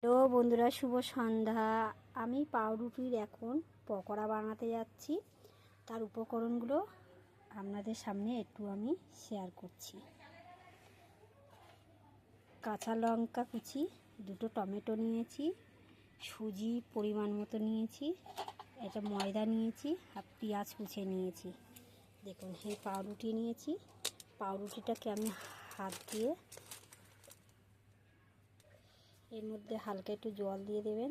Hello বন্ধুরা, শুভ সন্ধ্যা। আমি পাউরুটির এখন পকোড়া বানাতে যাচ্ছি। তার উপকরণগুলো আপনাদের সামনে একটু আমি শেয়ার করছি। কাঁচা লঙ্কা কুচি, দুটো টমেটো নিয়েছি, সুজি পরিমাণ মতো নিয়েছি, এটা ময়দা নিয়েছি আর পেঁয়াজ কুচে নিয়েছি। দেখুন, এই পাউরুটি নিয়েছি। পাউরুটিটাকে আমি হাত দিয়ে এর মধ্যে হালকা একটু জল দিয়ে দেবেন,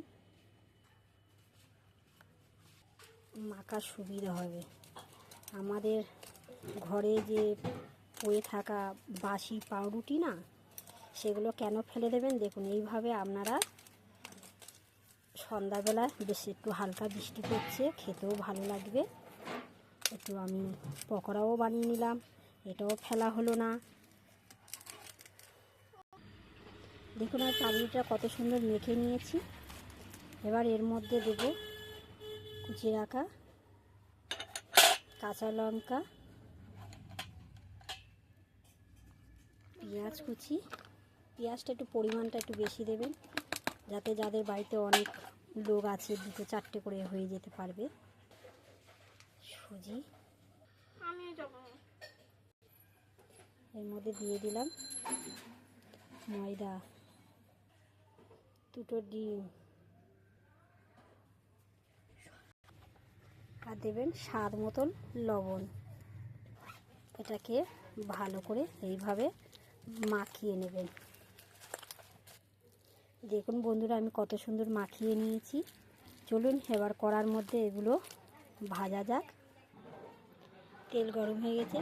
মাখার সুবিধা হবে। আমাদের ঘরে যে পড়ে থাকা বাসি পাউরুটি না, সেগুলো কেন ফেলে দেবেন? দেখুন, এইভাবে আপনারা সন্ধ্যাবেলা বেশ একটু হালকা বৃষ্টি পড়ছে, খেতেও ভালো লাগবে। একটু আমি পকোড়াও বানিয়ে নিলাম, এটাও ফেলা হলো না। দেখুন, আর পাউরুটিটা কত সুন্দর মেখে নিয়েছি। এবার এর মধ্যে দেবো কুচি রাখা কাঁচা লঙ্কা, পেঁয়াজ কুচি। পেঁয়াজটা একটু পরিমাণটা একটু বেশি দেবেন, যাতে যাদের বাড়িতে অনেক লোক আছে দুটো চারটে করে হয়ে যেতে পারবে। সুজি এর মধ্যে দিয়ে দিলাম, ময়দা, দুটো ডিম, আর দেবেন স্বাদ মতন লবণ। এটাকে ভালো করে এইভাবে মাখিয়ে নেবেন। দেখুন বন্ধুরা, আমি কত সুন্দর মাখিয়ে নিয়েছি। চলুন এবার কড়ার মধ্যে এগুলো ভাজা যাক। তেল গরম হয়ে গেছে,